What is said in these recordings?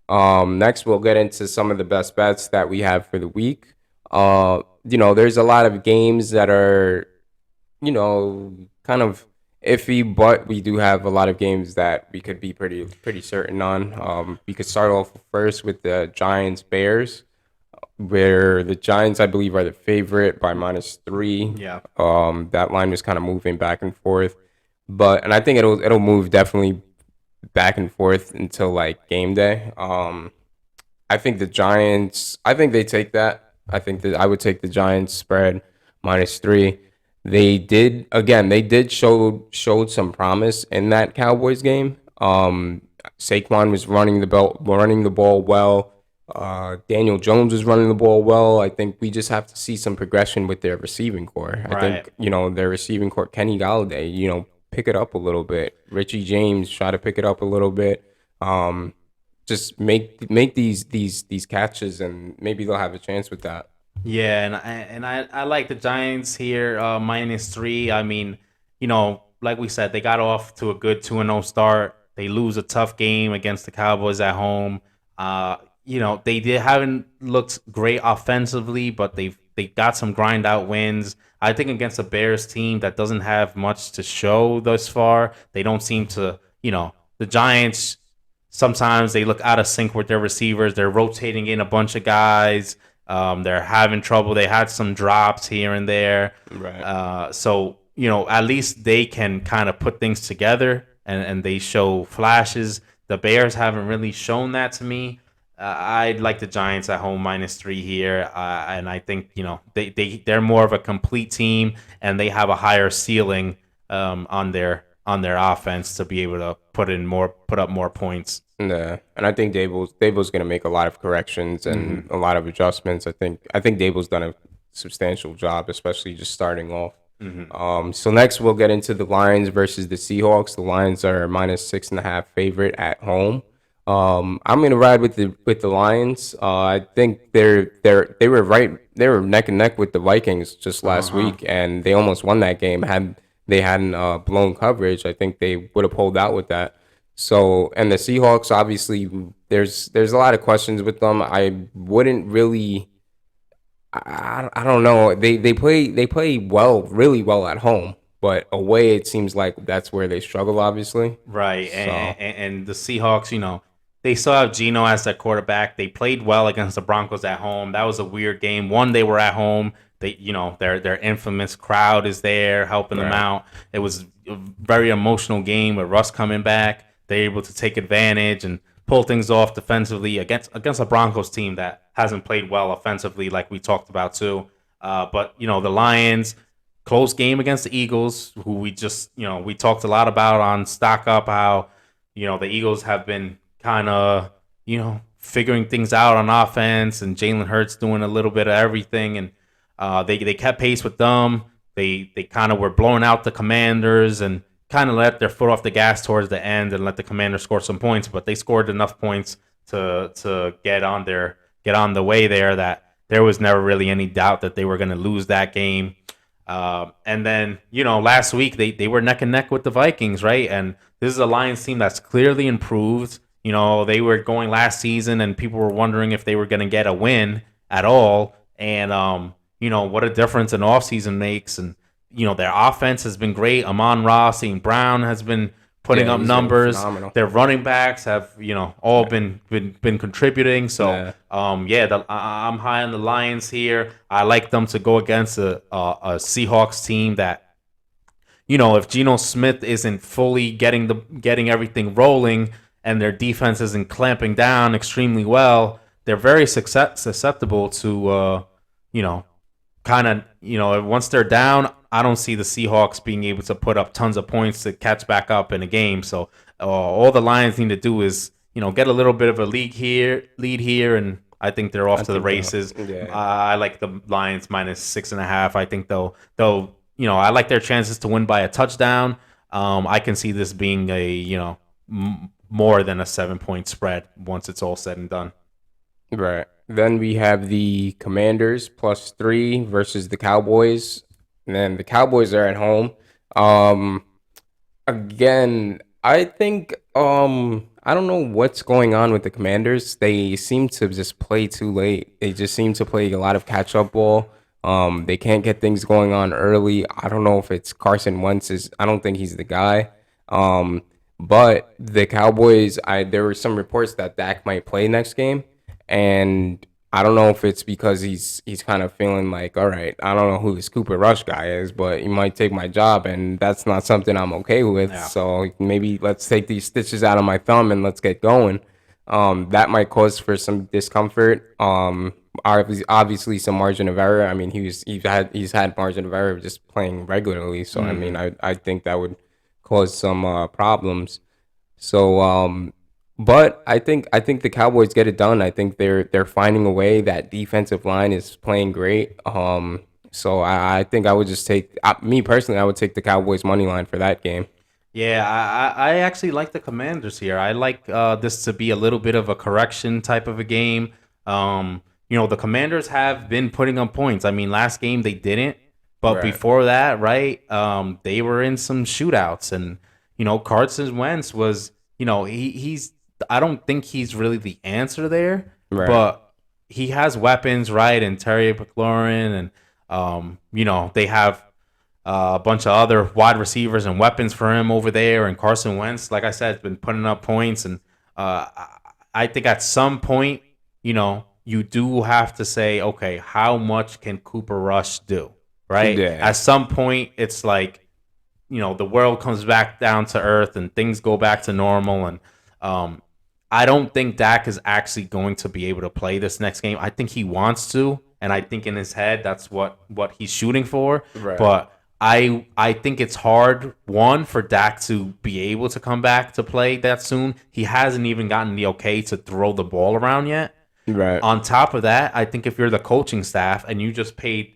Next, we'll get into some of the best bets that we have for the week. There's a lot of games that are, kind of iffy, but we do have a lot of games that we could be pretty certain on. We could start off first with the Giants Bears, where the Giants, I believe, are the favorite by -3. Yeah. That line was kind of moving back and forth, and I think it'll move definitely back and forth until like game day. I think the Giants. I think they take that. I think that I would take the Giants spread -3. They did again. They did showed some promise in that Cowboys game. Saquon was running the ball well. Daniel Jones was running the ball well. I think we just have to see some progression with their receiving core. I Right. think their receiving core, Kenny Galladay, pick it up a little bit. Richie James try to pick it up a little bit. Um, just make these catches, and maybe they'll have a chance with that. Yeah, and I like the Giants here, -3. I mean, like we said, they got off to a good 2-0 start. They lose a tough game against the Cowboys at home. Uh, they haven't looked great offensively, but they got some grind out wins. I think against a Bears team that doesn't have much to show thus far, they don't seem to, the Giants sometimes they look out of sync with their receivers. They're rotating in a bunch of guys. They're having trouble. They had some drops here and there. Right. So, at least they can kind of put things together and they show flashes. The Bears haven't really shown that to me. I'd like the Giants at home -3 here. And I think, they're more of a complete team and they have a higher ceiling on their offense to be able to put up more points. Yeah, and I think Dable's going to make a lot of corrections and Hmm. a lot of adjustments. I think Dable's done a substantial job, especially just starting off. Hmm. So next we'll get into the Lions versus the Seahawks. The Lions are -6.5 favorite at home. I'm gonna ride with the Lions. I think they were right. They were neck and neck with the Vikings just last Uh-huh. week, and they almost won that game. Had they hadn't blown coverage, I think they would have pulled out with that. So, and the Seahawks, obviously, there's a lot of questions with them. I wouldn't really. I don't know. They play well, really well at home, but away it seems like that's where they struggle. Obviously, Right, so and the Seahawks, they still have Geno as their quarterback. They played well against the Broncos at home. That was a weird game. One, they were at home. They, their infamous crowd is there helping them right. out. It was a very emotional game with Russ coming back. They're able to take advantage and pull things off defensively against a Broncos team that hasn't played well offensively, like we talked about too. But the Lions close game against the Eagles, who we just, we talked a lot about on Stock Up, how, the Eagles have been kind of, figuring things out on offense and Jalen Hurts doing a little bit of everything. And they kept pace with them. They kind of were blowing out the Commanders and kind of let their foot off the gas towards the end and let the Commanders score some points, but they scored enough points to get on the way there that there was never really any doubt that they were going to lose that game. And then, last week they were neck and neck with the Vikings, right? And this is a Lions team that's clearly improved. They were going last season and people were wondering if they were going to get a win at all. And, what a difference an offseason makes. And, their offense has been great. Amon-Ra St. Brown has been putting Yeah, up he's been numbers. phenomenal. Their running backs have, all been contributing. So, Yeah, I'm high on the Lions here. I like them to go against a Seahawks team that, if Geno Smith isn't fully getting everything rolling and their defense isn't clamping down extremely well, they're very susceptible to, you know, kind of, once they're down, I don't see the Seahawks being able to put up tons of points to catch back up in a game. So all the Lions need to do is, get a little bit of a lead here, and I think they're off I to the think races. yeah. I like the Lions -6.5. I think they'll, I like their chances to win by a touchdown. I can see this being a, more than a 7-point spread once it's all said and done. Right. Then we have the Commanders +3 versus the Cowboys. And then the Cowboys are at home. Um, Again, I think I don't know what's going on with the Commanders. They seem to just play too late. They just seem to play a lot of catch up ball. They can't get things going on early. I don't know if it's Carson Wentz is. I don't think he's the guy. Um, but the Cowboys, there were some reports that Dak might play next game, and I don't know if it's because he's kind of feeling like, all right, I don't know who this Cooper Rush guy is, but he might take my job, and that's not something I'm okay with. Yeah. So maybe let's take these stitches out of my thumb and let's get going. That might cause for some discomfort. Obviously some margin of error. I mean, he's had margin of error just playing regularly. So I mean, I think that would cause some problems. So, but I think the Cowboys get it done. I think they're finding a way. That defensive line is playing great. So I think I would just take me personally. I would take the Cowboys money line for that game. Yeah, I actually like the Commanders here. I like this to be a little bit of a correction type of a game. The Commanders have been putting up points. I mean, last game they didn't, but Right. before that, right, they were in some shootouts, and Carson Wentz was, he's. I don't think he's really the answer there, Right. but he has weapons, right, and Terry McLaurin, and they have a bunch of other wide receivers and weapons for him over there. And Carson Wentz, like I said, has been putting up points. And I think at some point, you do have to say, okay, how much can Cooper Rush do? Right? Yeah. At some point, it's like, the world comes back down to earth and things go back to normal. And I don't think Dak is actually going to be able to play this next game. I think he wants to. And I think in his head, that's what he's shooting for. Right. But I think it's hard, one, for Dak to be able to come back to play that soon. He hasn't even gotten the okay to throw the ball around yet. Right. On top of that, I think if you're the coaching staff and you just paid,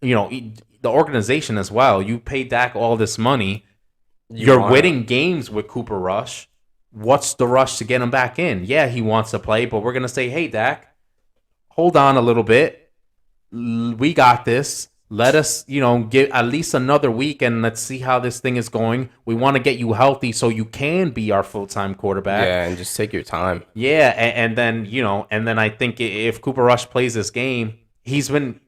the organization as well, you paid Dak all this money, you're winning games with Cooper Rush. What's the rush to get him back in? Yeah, he wants to play, but we're going to say, hey, Dak, hold on a little bit. We got this. Let us, get at least another week and let's see how this thing is going. We want to get you healthy so you can be our full-time quarterback. Yeah, and just take your time. Yeah, and then I think if Cooper Rush plays this game, he's been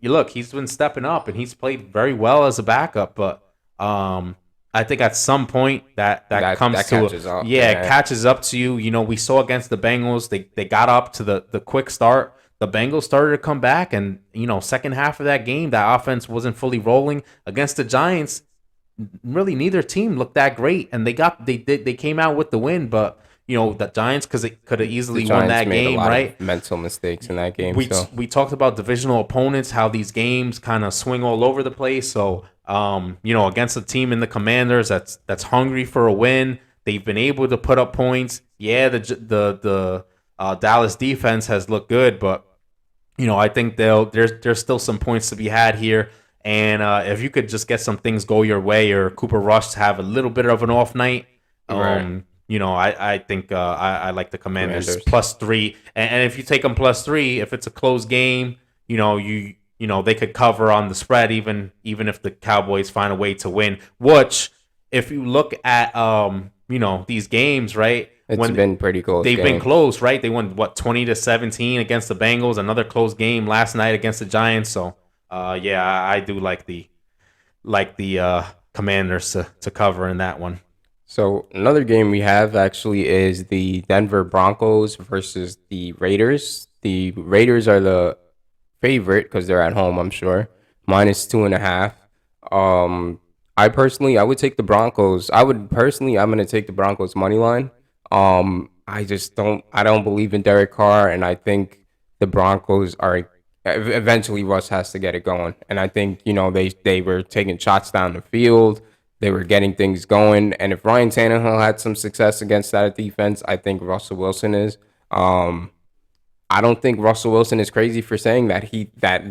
stepping up and he's played very well as a backup. But I think at some point that comes that to catches up. It catches up to you. We saw against the Bengals, they got up to the quick start. The Bengals started to come back, and second half of that game, that offense wasn't fully rolling against the Giants. Really, neither team looked that great, and they came out with the win. But the Giants, because it could have easily won that game, right? Mental mistakes in that game. We talked about divisional opponents, how these games kind of swing all over the place. So against a team in the Commanders that's hungry for a win, they've been able to put up points. Yeah, the Dallas defense has looked good, but I think there's still some points to be had here. And if you could just get some things go your way, or Cooper Rush have a little bit of an off night, Right. I think I like the Commanders +3. And if you take them +3, if it's a close game, they could cover on the spread, even if the Cowboys find a way to win. Which, if you look at these games, right? It's been pretty close. They've been close, right? They won 20-17 against the Bengals. Another close game last night against the Giants. So, I do like the Commanders to cover in that one. So another game we have actually is the Denver Broncos versus the Raiders. The Raiders are the favorite because they're at home, I'm sure. -2.5. I would take the Broncos. I'm going to take the Broncos money line. I don't believe in Derek Carr, and I think the Broncos are eventually Russ has to get it going. And I think, they were taking shots down the field. They were getting things going. And if Ryan Tannehill had some success against that defense, I think Russell Wilson is. I don't think Russell Wilson is crazy for saying that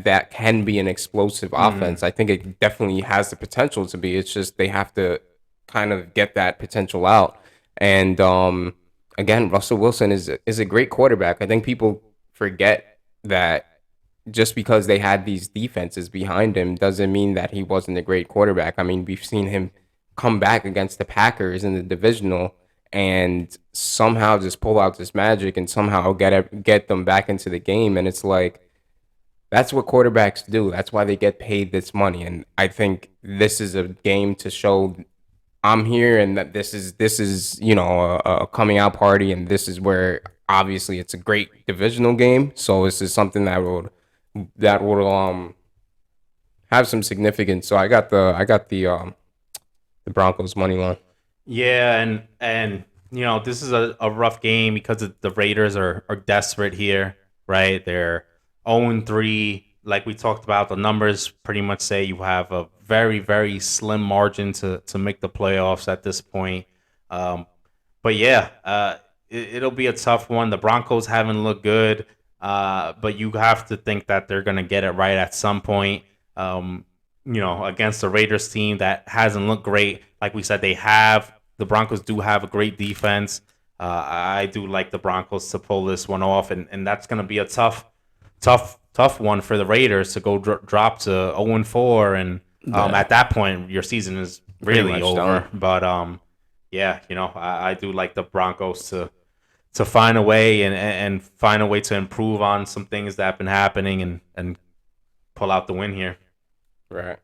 that can be an explosive offense. I think it definitely has the potential to be. It's just they have to kind of get that potential out. And again, Russell Wilson is a great quarterback. I think people forget that just because they had these defenses behind him doesn't mean that he wasn't a great quarterback. I mean, we've seen him come back against the Packers in the divisional and somehow just pull out this magic and somehow get them back into the game. And it's like that's what quarterbacks do. That's why they get paid this money. And I think this is a game to show I'm here, and that this is a coming out party, and this is where obviously it's a great divisional game. So this is something that would have some significance. So I got the Broncos money line. Yeah, and this is a rough game because the Raiders are desperate here, right? They're 0-3. Like we talked about, the numbers pretty much say you have a very, very slim margin to make the playoffs at this point. Um, but yeah, it'll be a tough one. The Broncos haven't looked good, but you have to think that they're going to get it right at some point. Against the Raiders team that hasn't looked great. Like we said, the Broncos do have a great defense. I do like the Broncos to pull this one off, and that's going to be a tough one for the Raiders to go drop to 0-4, and at that point your season is really over. Done. But yeah, I do like the Broncos to find a way and find a way to improve on some things that have been happening and pull out the win here. Right.